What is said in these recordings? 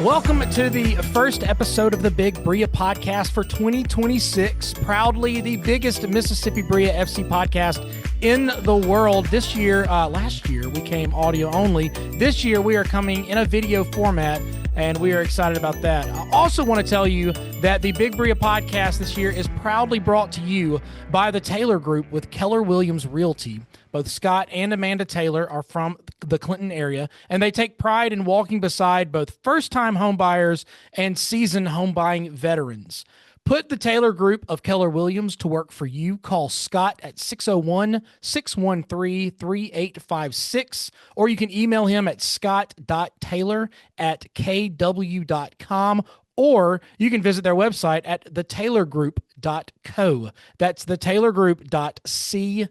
Welcome to the first episode of the Big Brilla Podcast for 2026. Proudly the biggest Mississippi Brilla FC podcast in the world. This year, last year, we came audio only. This year, we are coming in a video format, and we are excited about that. I also want to tell you that the Big Brilla Podcast this year is proudly brought to you by the Taylor Group with Keller Williams Realty. Both Scott and Amanda Taylor are from the Clinton area, and they take pride in walking beside both first-time homebuyers and seasoned home-buying veterans. Put the Taylor Group of Keller Williams to work for you. Call Scott at 601-613-3856, or you can email him at scott.taylor@kw.com, or you can visit their website at thetaylorgroup.co. That's thetaylorgroup.co.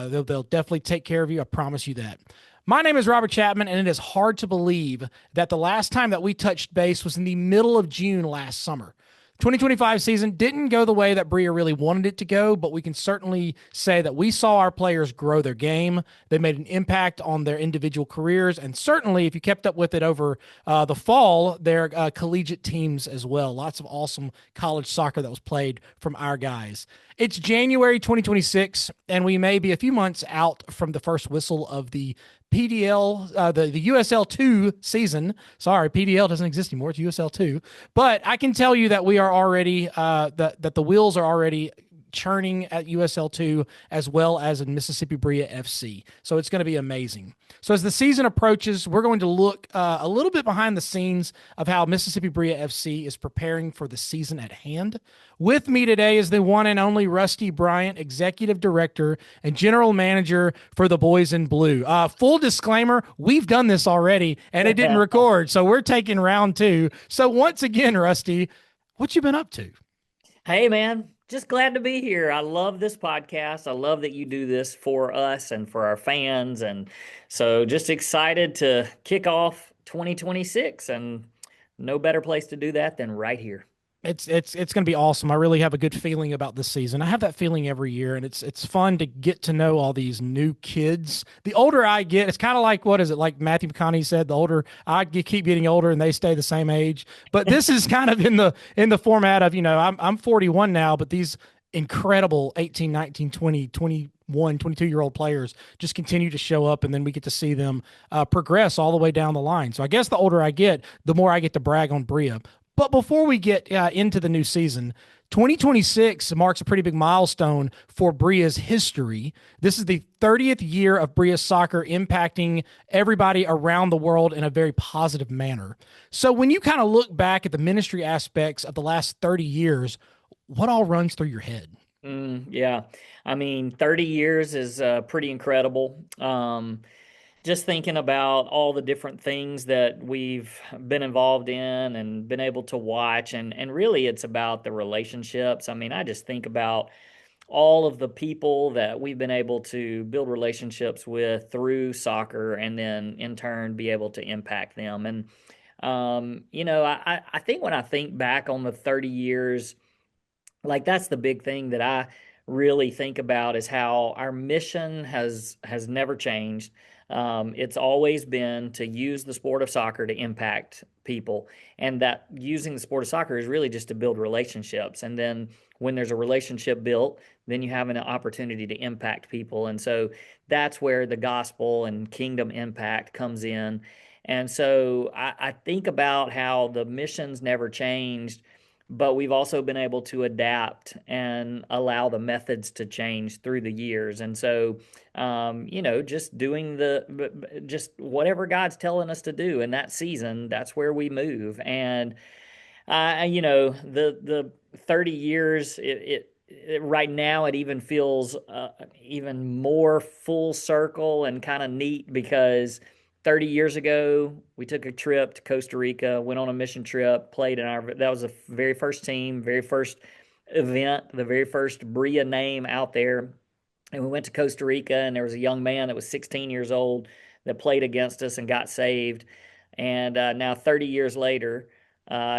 They'll definitely take care of you. I promise you that. My name is Robert Chapman, and it is hard to believe that the last time that we touched base was in the middle of June last summer. 2025 season didn't go the way that Brilla really wanted it to go, but we can certainly say that we saw our players grow their game. They made an impact on their individual careers, and certainly, if you kept up with it over the fall, their collegiate teams as well. Lots of awesome college soccer that was played from our guys. It's January 2026, and we may be a few months out from the first whistle of the PDL, the USL2 season. Sorry, PDL doesn't exist anymore. It's USL2. But I can tell you that we are already, that the wheels are already churning at USL2 as well as in Mississippi Brilla FC. So it's going to be amazing. So as the season approaches, we're going to look a little bit behind the scenes of how Mississippi Brilla FC is preparing for the season at hand. With me today is the one and only Rusty Bryant, Executive Director and General Manager for the Boys in Blue. Full disclaimer, we've done this already and it didn't record, so we're taking round two. So once again, Rusty, what you been up to? Hey, man. Just glad to be here. I love this podcast. I love that you do this for us and for our fans. And so just excited to kick off 2026, and no better place to do that than right here. It's going to be awesome. I really have a good feeling about this season. I have that feeling every year, and it's fun to get to know all these new kids. The older I get, it's kind of like, what is it? Like Matthew McConaughey said, the older I keep getting older and they stay the same age. But this is kind of in the format of, I'm 41 now, but these incredible 18, 19, 20, 21, 22-year-old players just continue to show up, and then we get to see them progress all the way down the line. So I guess the older I get, the more I get to brag on Brilla. But before we get into the new season, 2026 marks a pretty big milestone for Brilla's history. This is the 30th year of Brilla Soccer impacting everybody around the world in a very positive manner. So when you kind of look back at the ministry aspects of the last 30 years, what all runs through your head? Yeah, I mean, 30 years is pretty incredible. Just thinking about all the different things that we've been involved in and been able to watch, and really it's about the relationships. I mean, I just think about all of the people that we've been able to build relationships with through soccer, and then in turn be able to impact them. And, I think when I think back on the 30 years, like that's the big thing that I really think about, is how our mission has never changed. It's always been to use the sport of soccer to impact people, and that using the sport of soccer is really just to build relationships. And then when there's a relationship built, then you have an opportunity to impact people. And so that's where the gospel and kingdom impact comes in. And so I think about how the mission's never changed, but we've also been able to adapt and allow the methods to change through the years. And so, just doing just whatever God's telling us to do in that season, that's where we move. And, the 30 years, it right now, it even feels even more full circle and kind of neat, because 30 years ago, we took a trip to Costa Rica, went on a mission trip, played that was the very first team, very first event, the very first Brilla name out there. And we went to Costa Rica, and there was a young man that was 16 years old that played against us and got saved. And now 30 years later,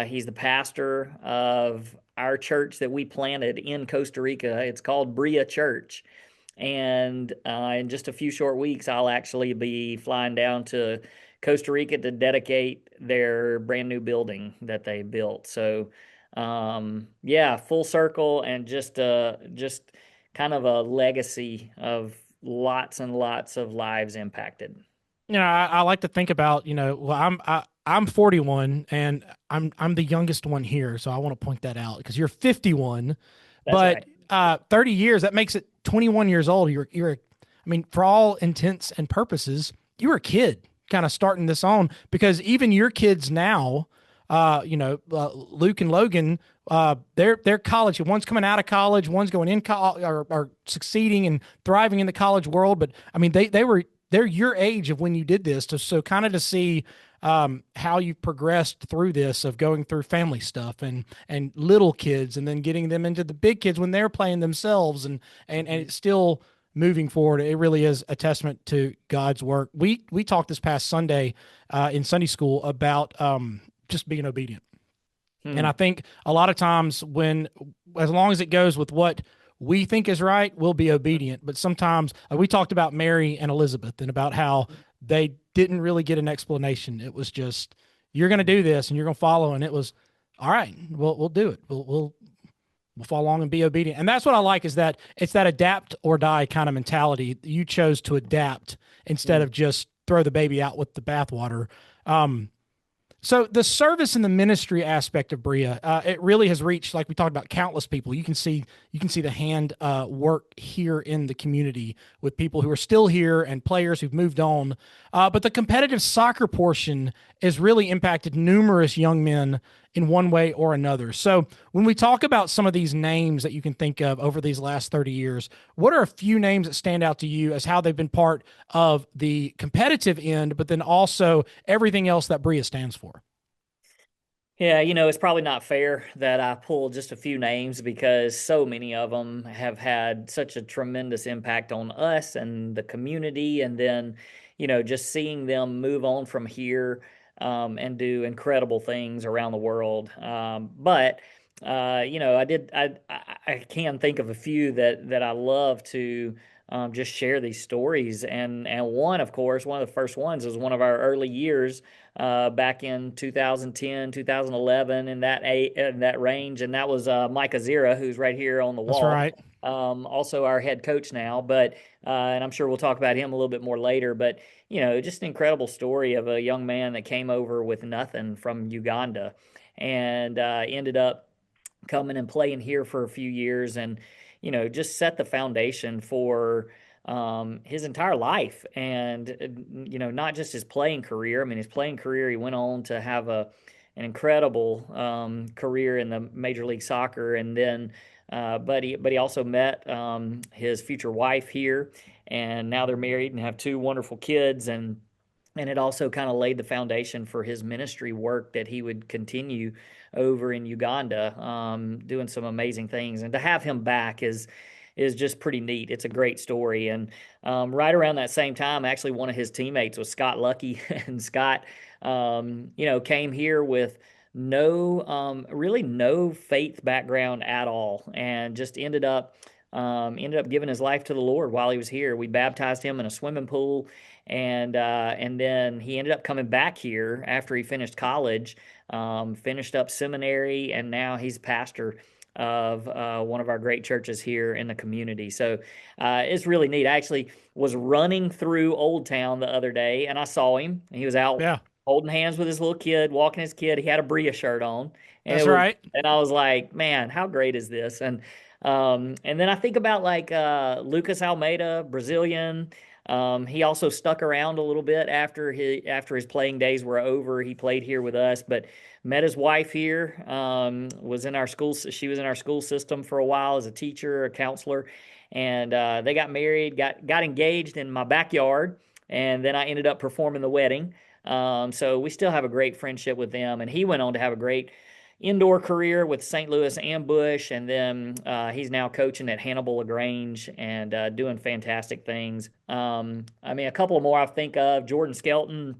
he's the pastor of our church that we planted in Costa Rica. It's called Brilla Church. And in just a few short weeks, I'll actually be flying down to Costa Rica to dedicate their brand new building that they built. So, yeah, full circle, and just kind of a legacy of lots and lots of lives impacted. I like to think about, well, I'm 41 and I'm the youngest one here, so I want to point that out because you're 51, That's but right. 30 years, that makes it 21 years old. I mean, for all intents and purposes, you were a kid kind of starting this on, because even your kids now, Luke and Logan, they're college. One's coming out of college, one's going in college, are succeeding and thriving in the college world. But I mean, they're your age of when you did this. So kind of to see how you've progressed through this, of going through family stuff and little kids, and then getting them into the big kids when they're playing themselves, and it's still moving forward. It really is a testament to God's work. We talked this past Sunday in Sunday school about just being obedient. And I think a lot of times as long as it goes with what we think is right, we'll be obedient. But sometimes we talked about Mary and Elizabeth and about how they didn't really get an explanation. It was just, you're going to do this and you're going to follow. And it was, all right, we'll do it. We'll follow along and be obedient. And that's what I like, is that it's that adapt or die kind of mentality. You chose to adapt instead of just throw the baby out with the bathwater. So the service and the ministry aspect of Bria, it really has reached, like we talked about, countless people. You can see the hand work here in the community with people who are still here and players who've moved on. But the competitive soccer portion has really impacted numerous young men in one way or another. So when we talk about some of these names that you can think of over these last 30 years, what are a few names that stand out to you as how they've been part of the competitive end, but then also everything else that Bria stands for? Yeah, it's probably not fair that I pull just a few names, because so many of them have had such a tremendous impact on us and the community. And then, just seeing them move on from here and do incredible things around the world. But I can think of a few that I love to just share these stories. And one, of course, one of the first ones is one of our early years back in 2010, 2011, in that range, and that was Mike Azira, who's right here on the That's wall. right. Also our head coach now, but and I'm sure we'll talk about him a little bit more later. But just an incredible story of a young man that came over with nothing from Uganda, and ended up coming and playing here for a few years, and just set the foundation for his entire life. And not just his playing career. I mean, his playing career, he went on to have an incredible career in the Major League Soccer. And then but he also met his future wife here, and now they're married and have two wonderful kids. And it also kind of laid the foundation for his ministry work that he would continue over in Uganda, doing some amazing things. And to have him back is just pretty neat. It's a great story. And right around that same time, actually, one of his teammates was Scott Lucky, and Scott, came here with really no faith background at all, and just ended up giving his life to the Lord while he was here. We baptized him in a swimming pool, and then he ended up coming back here after he finished college, finished up seminary, and now he's pastor of one of our great churches here in the community. So it's really neat. I actually was running through Old Town the other day, and I saw him. He was out Yeah, holding hands with his little kid, walking his kid. He had a Bria shirt on, that's right. and I was like, man, how great is this? And then I think about like Lucas Almeida, Brazilian. He also stuck around a little bit after his playing days were over. He played here with us, but met his wife here. Was in our school. She was in our school system for a while as a teacher, a counselor, and they got married, got engaged in my backyard, and then I ended up performing the wedding. So we still have a great friendship with them, and he went on to have a great indoor career with St. Louis Ambush, and then he's now coaching at Hannibal LaGrange and doing fantastic things. I mean, a couple more I think of. Jordan Skelton,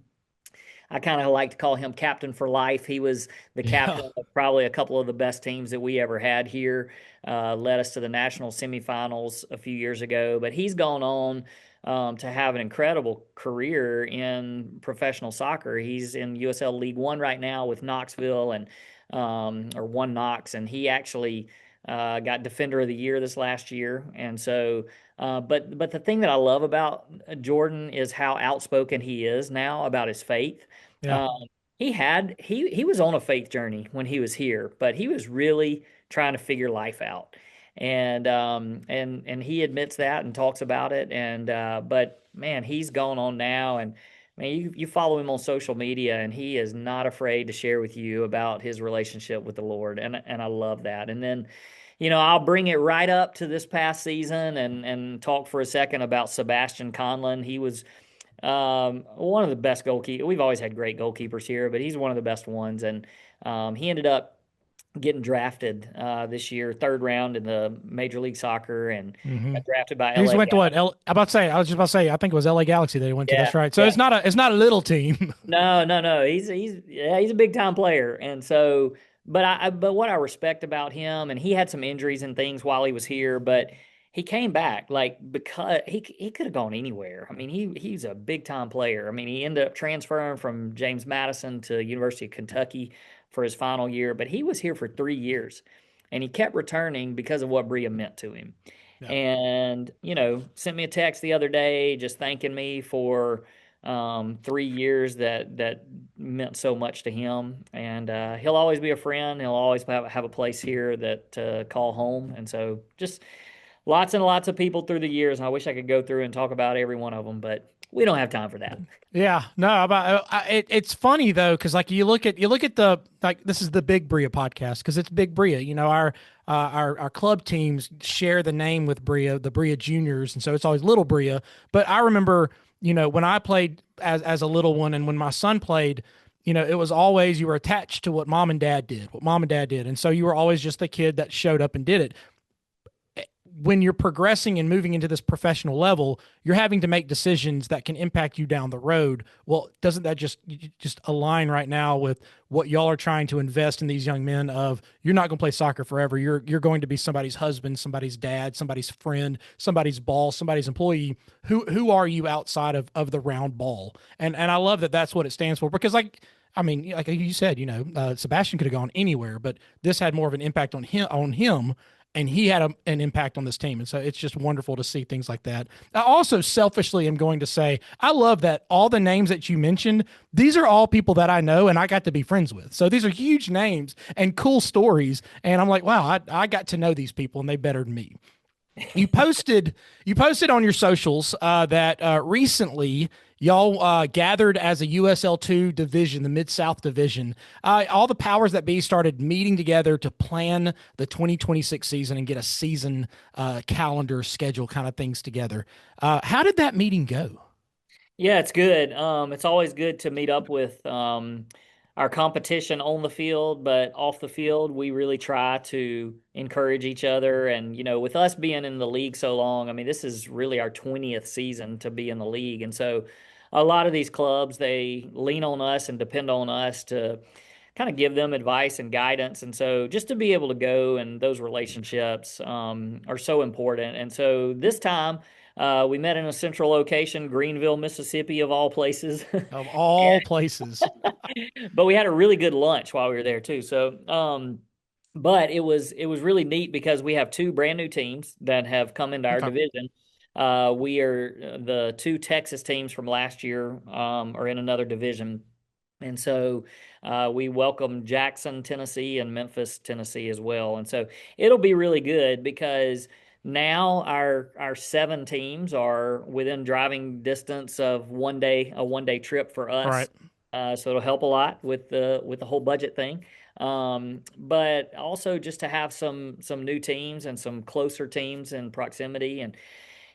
I kind of like to call him captain for life. He was the Yeah. captain of probably a couple of the best teams that we ever had here. Led us to the national semifinals a few years ago, but he's gone on to have an incredible career in professional soccer. He's in USL League One right now with Knoxville and or One Knox, and he actually got Defender of the Year this last year. And so, but the thing that I love about Jordan is how outspoken he is now about his faith. Yeah. Um, he was on a faith journey when he was here, but he was really trying to figure life out. And he admits that and talks about it. And but man, he's gone on now, and man, you follow him on social media, and he is not afraid to share with you about his relationship with the Lord, and I love that. And then, I'll bring it right up to this past season and talk for a second about Sebastian Conlon. He was one of the best goalkeepers. We've always had great goalkeepers here, but he's one of the best ones. And he ended up getting drafted this year, third round in the Major League Soccer, and Hmm. got drafted by He just LA. went to what? I was just about to say, I think it was LA Galaxy that he went to. Yeah, That's right. So yeah. it's not a little team. No, no, no. He's a big time player, and so. But what I respect about him, and he had some injuries and things while he was here, but he came back like because he could have gone anywhere. I mean, he's a big time player. I mean, he ended up transferring from James Madison to University of Kentucky for his final year, but he was here for 3 years, and he kept returning because of what Bria meant to him. Yeah. And sent me a text the other day just thanking me for 3 years that meant so much to him. And he'll always be a friend. He'll always have a place here that call home. And so just lots and lots of people through the years. And I wish I could go through and talk about every one of them, but we don't have time for that. Yeah, no, it's funny though, because like you look at the, like, this is the Big Brilla podcast because it's Big Brilla. Our club teams share the name with Brilla, the Brilla Juniors, and so it's always Little Brilla. But I remember, when I played as a little one, and when my son played, it was always you were attached to what mom and dad did, and so you were always just the kid that showed up and did it. When you're progressing and moving into this professional level, you're having to make decisions that can impact you down the road. Well, doesn't that just align right now with what y'all are trying to invest in these young men of you're not going to play soccer forever. You're going to be somebody's husband, somebody's dad, somebody's friend, somebody's boss, somebody's employee. Who are you outside of the round ball? And I love that that's what it stands for, because like you said, Sebastian could have gone anywhere, but this had more of an impact on him, and he had an impact on this team. And so it's just wonderful to see things like that. I also selfishly am going to say, I love that all the names that you mentioned, these are all people that I know and I got to be friends with. So these are huge names and cool stories. And I'm like, wow, I got to know these people and they bettered me. You posted on your socials that recently y'all gathered as a USL2 division, the Mid-South Division. All the powers that be started meeting together to plan the 2026 season and get a season calendar schedule kind of things together. How did that meeting go? Yeah, it's good. It's always good to meet up with our competition on the field, but off the field, we really try to encourage each other. And, with us being in the league so long, I mean, this is really our 20th season to be in the league. And so a lot of these clubs, they lean on us and depend on us to kind of give them advice and guidance. And so just to be able to go, and those relationships are so important. And so this time, we met in a central location, Greenville, Mississippi, of all places. Of all places. But we had a really good lunch while we were there too. So, but it was really neat because we have two brand new teams that have come into our Okay. division. We are the two Texas teams from last year are in another division, and so we welcome Jackson, Tennessee, and Memphis, Tennessee as well. And so it'll be really good because now our seven teams are within driving distance of a 1 day trip for Right. us. So it'll help a lot with the whole budget thing. But also just to have some new teams and some closer teams in proximity. And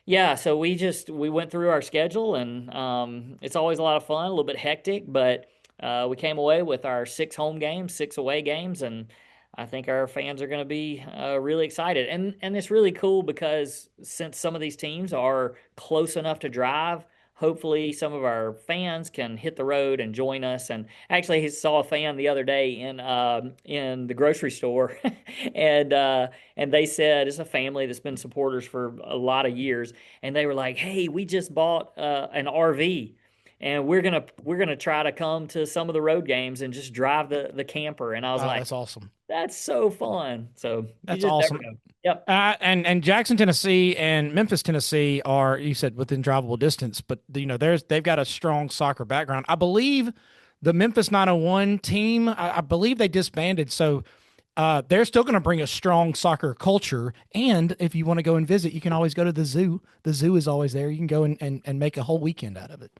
yeah, so we went through our schedule, and it's always a lot of fun, a little bit hectic, but we came away with our six home games, six away games, and I think our fans are going to be really excited. And it's really cool because since some of these teams are close enough to drive, hopefully some of our fans can hit the road and join us. And actually, I saw a fan the other day in the grocery store, and they said it's a family that's been supporters for a lot of years, and they were like, "Hey, we just bought an RV." And we're gonna try to come to some of the road games and just drive the camper. And I was Wow, like, that's awesome. that's so fun. So you That's just never awesome. know. Yep. And Jackson, Tennessee, and Memphis, Tennessee are, you said, within drivable distance, but they've got a strong soccer background. I believe the Memphis 901 team, I believe they disbanded, so they're still going to bring a strong soccer culture. And if you want to go and visit, you can always go to the zoo. The zoo is always there. You can go and make a whole weekend out of it.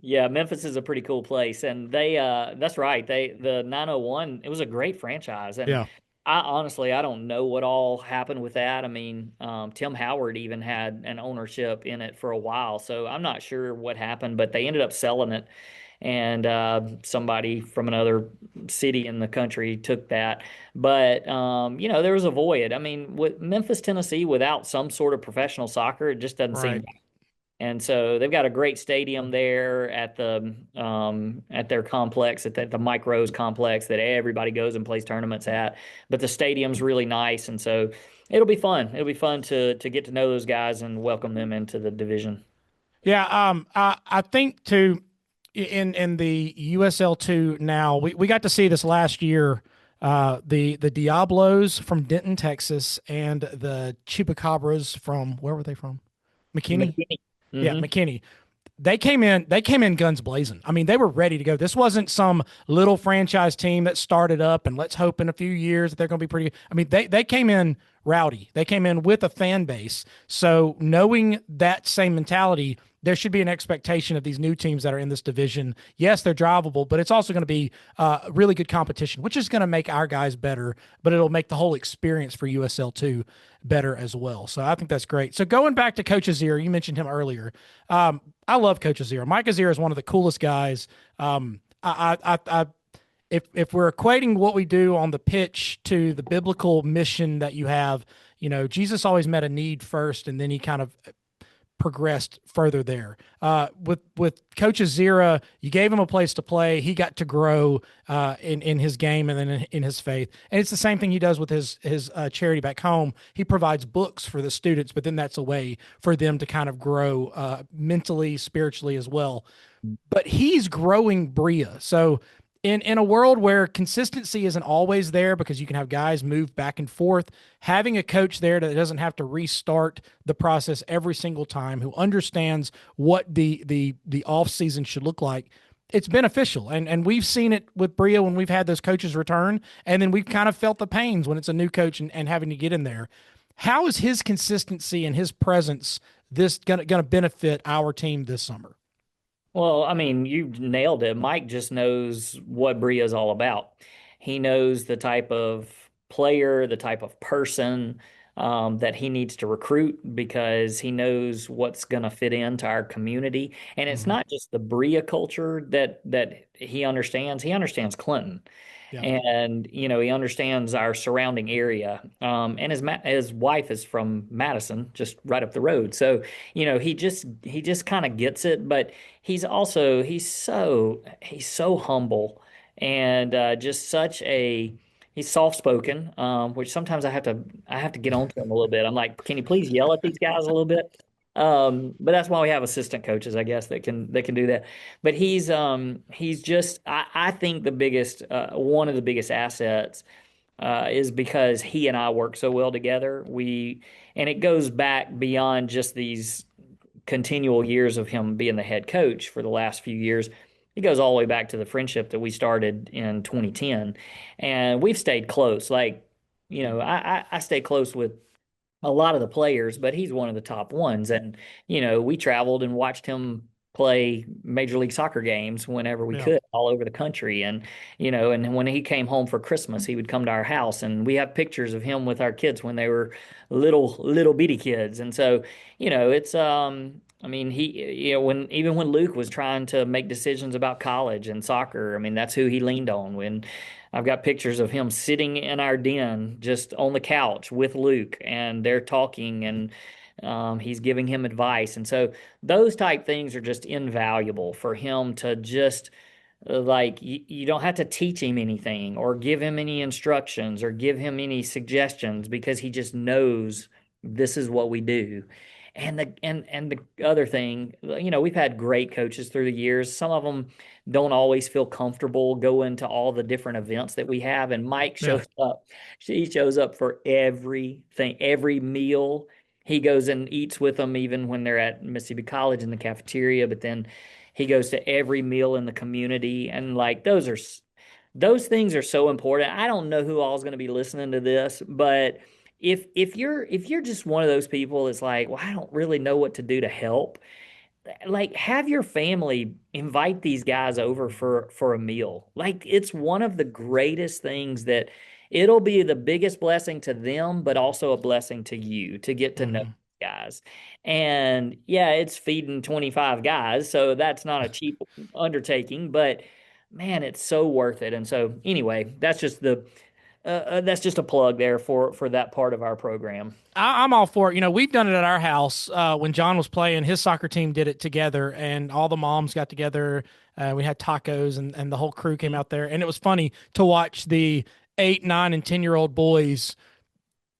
Yeah, Memphis is a pretty cool place, and that's right. The 901, it was a great franchise, and Yeah. I don't know what all happened with that. I mean, Tim Howard even had an ownership in it for a while, so I'm not sure what happened, but they ended up selling it, and somebody from another city in the country took that. But there was a void. I mean, with Memphis, Tennessee, without some sort of professional soccer, it just doesn't seem. Right. And so they've got a great stadium there at their complex, at the Mike Rose complex that everybody goes and plays tournaments at. But the stadium's really nice, and so it'll be fun. It'll be fun to get to know those guys and welcome them into the division. Yeah. I think too, in the USL2 now, we got to see this last year. The Diablos from Denton, Texas, and the Chupacabras from, where were they from? McKinney. McKinney. Yeah, Hmm. McKinney. They came in guns blazing. I mean, they were ready to go. This wasn't some little franchise team that started up and let's hope in a few years that they're going to be pretty. I mean, they came in rowdy. They came in with a fan base. So knowing that same mentality, there should be an expectation of these new teams that are in this division. Yes, they're drivable, but it's also going to be really good competition, which is going to make our guys better, but it'll make the whole experience for USL2 better as well. So I think that's great. So going back to Coach Azir, you mentioned him earlier. I love Coach Azir. Mike Azir is one of the coolest guys. If we're equating what we do on the pitch to the biblical mission that you have, Jesus always met a need first, and then he kind of progressed further there. With Coach Azira, you gave him a place to play. He got to grow in his game and then in his faith. And it's the same thing he does with his charity back home. He provides books for the students, but then that's a way for them to kind of grow mentally, spiritually as well. But he's growing Bria. So in a world where consistency isn't always there because you can have guys move back and forth, having a coach there that doesn't have to restart the process every single time, who understands what the off season should look like, it's beneficial. And we've seen it with Bria when we've had those coaches return, and then we've kind of felt the pains when it's a new coach and having to get in there. How is his consistency and his presence this gonna benefit our team this summer? Well, I mean, you nailed it. Mike just knows what Bria is all about. He knows the type of player, the type of person that he needs to recruit because he knows what's going to fit into our community. And it's Mhm. not just the Bria culture that he understands. He understands Clinton, Yeah. and he understands our surrounding area. And his wife is from Madison, just right up the road. So he just kind of gets it, but he's so humble and just such a he's soft spoken, which sometimes I have to get onto him a little bit. I'm like, can you please yell at these guys a little bit? But that's why we have assistant coaches, I guess, that can do that. But he's just I think the biggest one of the biggest assets is because he and I work so well together. And it goes back beyond just these continual years of him being the head coach for the last few years. It goes all the way back to the friendship that we started in 2010, and we've stayed close. Like, I stay close with a lot of the players, but he's one of the top ones. And, we traveled and watched him play Major League Soccer games whenever we Yeah. could all over the country. And when he came home for Christmas, he would come to our house, and we have pictures of him with our kids when they were little bitty kids. And so, it's, I mean, when Luke was trying to make decisions about college and soccer, I mean, that's who he leaned on. When I've got pictures of him sitting in our den, just on the couch with Luke, and they're talking, and He's giving him advice. And so those type things are just invaluable for him to just like you don't have to teach him anything or give him any instructions or give him any suggestions because he just knows this is what we do. And the other thing, we've had great coaches through the years. Some of them don't always feel comfortable going to all the different events that we have. And Mike Yeah. shows up. He shows up for everything, every meal. He goes and eats with them even when they're at Mississippi College in the cafeteria, but then he goes to every meal in the community. And like those things are so important. I don't know who all is going to be listening to this, but if you're just one of those people that's like, well, I don't really know what to do to help, like have your family invite these guys over for a meal. Like it's one of the greatest things that it'll be the biggest blessing to them, but also a blessing to you to get to know Mhm. guys. And yeah, it's feeding 25 guys, so that's not a cheap undertaking, but man, it's so worth it. And so anyway, that's just a plug there for that part of our program. I'm all for it. We've done it at our house. When John was playing, his soccer team did it together, and all the moms got together. We had tacos, and the whole crew came out there. And it was funny to watch the 8, 9, and 10-year-old boys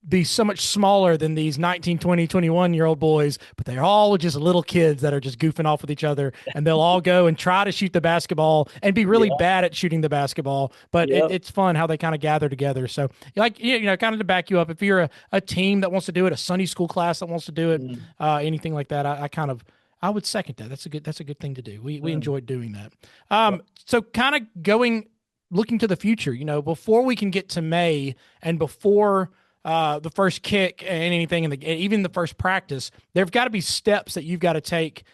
be so much smaller than these 19, 20, 21-year-old boys, but they're all just little kids that are just goofing off with each other. And they'll all go and try to shoot the basketball and be really Yeah. bad at shooting the basketball. But Yep. it's fun how they kind of gather together. So, like, kind of to back you up, if you're a team that wants to do it, a Sunday school class that wants to do it, Mm, anything like that, I would second that. That's a good thing to do. We mm. enjoyed doing that. Right. So kind of looking to the future, before we can get to May and before the first kick and anything, even the first practice, there've got to be steps that you've got to take.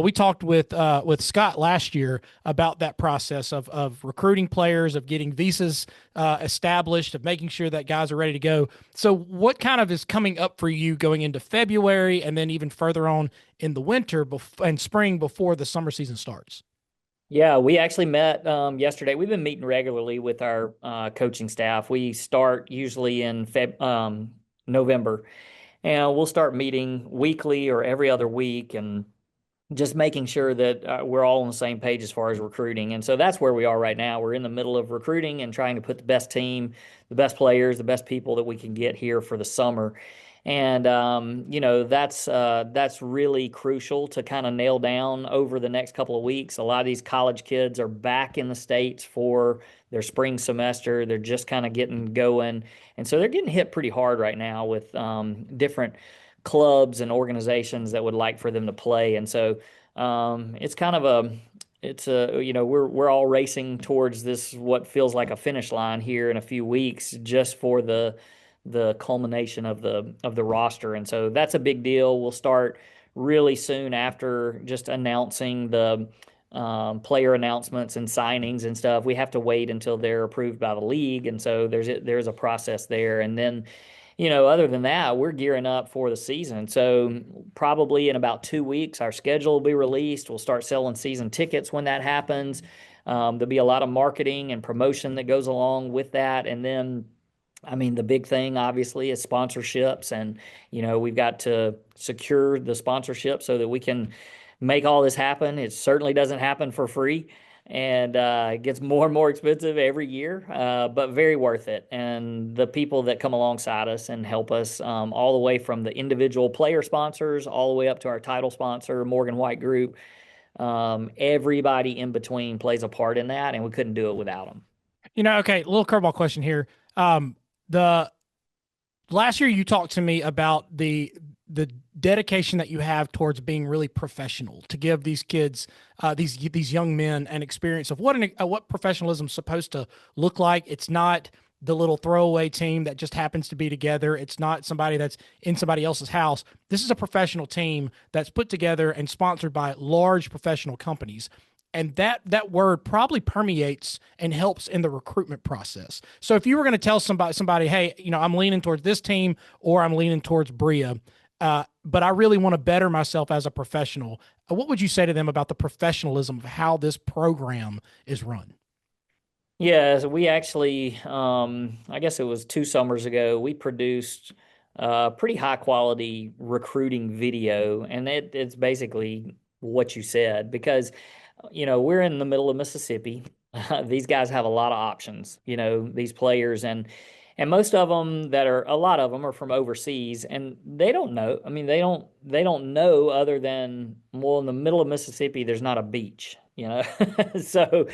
We talked with Scott last year about that process of recruiting players, of getting visas established, of making sure that guys are ready to go. So, what kind of is coming up for you going into February, and then even further on in the winter and spring before the summer season starts? Yeah, we actually met yesterday. We've been meeting regularly with our coaching staff. We start usually in November, and we'll start meeting weekly or every other week, and just making sure that we're all on the same page as far as recruiting. And so that's where we are right now. We're in the middle of recruiting and trying to put the best team, the best players, the best people that we can get here for the summer. And that's really crucial to kind of nail down over the next couple of weeks. A lot of these college kids are back in the States for their spring semester. They're just kind of getting going. And so they're getting hit pretty hard right now with different clubs and organizations that would like for them to play. And so it's kind of we're all racing towards this what feels like a finish line here in a few weeks just for the culmination of the roster. And so that's a big deal. We'll start really soon after just announcing the player announcements and signings and stuff. We have to wait until they're approved by the league, and so there's a process there. And then other than that, we're gearing up for the season. So probably in about 2 weeks, our schedule will be released. We'll start selling season tickets when that happens. There'll be a lot of marketing and promotion that goes along with that. And then, I mean, the big thing obviously is sponsorships. And, we've got to secure the sponsorship so that we can make all this happen. It certainly doesn't happen for free, and it gets more and more expensive every year, but very worth it. And the people that come alongside us and help us, all the way from the individual player sponsors all the way up to our title sponsor, Morgan White Group, everybody in between plays a part in that, and we couldn't do it without them. Okay, little curveball question here. The last year you talked to me about the dedication that you have towards being really professional to give these kids, these young men, an experience of what professionalism is supposed to look like. It's not the little throwaway team that just happens to be together. It's not somebody that's in somebody else's house. This is a professional team that's put together and sponsored by large professional companies. And that word probably permeates and helps in the recruitment process. So if you were going to tell somebody, hey, I'm leaning towards this team or I'm leaning towards Bria, but I really want to better myself as a professional, what would you say to them about the professionalism of how this program is run? Yeah, so we actually, I guess it was 2 summers ago, we produced pretty high quality recruiting video. And it's basically what you said, because, we're in the middle of Mississippi. These guys have a lot of options, these players, and most of them a lot of them are from overseas, and they don't know. I mean, they don't know, other than, well, in the middle of Mississippi, there's not a beach, so Yeah. so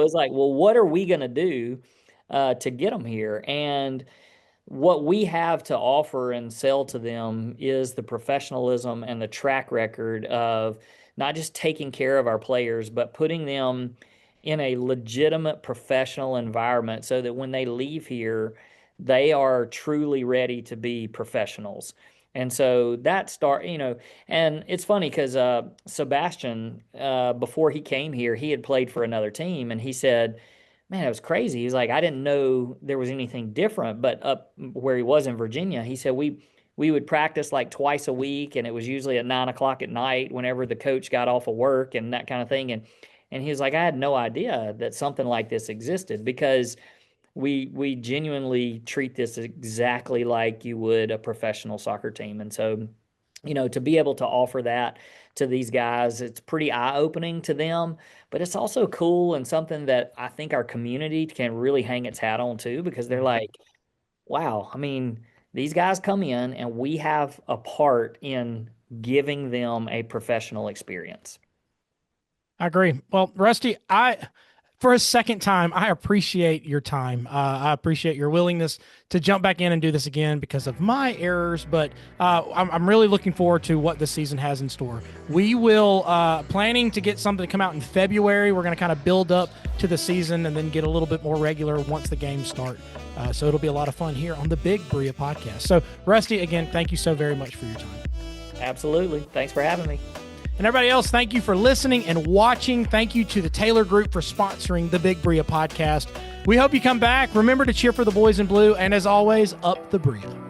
it's like, well, what are we going to do to get them here? And what we have to offer and sell to them is the professionalism and the track record of not just taking care of our players, but putting them in a legitimate professional environment so that when they leave here, they are truly ready to be professionals. And so and it's funny because Sebastian, before he came here, he had played for another team, and he said, man, it was crazy. He's like, I didn't know there was anything different. But up where he was in Virginia, he said we would practice like twice a week, and it was usually at 9 o'clock at night whenever the coach got off of work and that kind of thing. And he was like, I had no idea that something like this existed, because we genuinely treat this exactly like you would a professional soccer team. And so, to be able to offer that to these guys, it's pretty eye-opening to them, but it's also cool and something that I think our community can really hang its hat on too, because they're like, wow, I mean, these guys come in and we have a part in giving them a professional experience. I agree. Well, Rusty, for a second time, I appreciate your time. I appreciate your willingness to jump back in and do this again because of my errors, but I'm really looking forward to what this season has in store. We will, planning to get something to come out in February. We're going to kind of build up to the season and then get a little bit more regular once the games start. So it'll be a lot of fun here on the Big Brilla Podcast. So, Rusty, again, thank you so very much for your time. Absolutely. Thanks for having me. And everybody else, thank you for listening and watching. Thank you to the Taylor Group for sponsoring the Big Brilla Podcast. We hope you come back. Remember to cheer for the boys in blue. And as always, up the Brilla.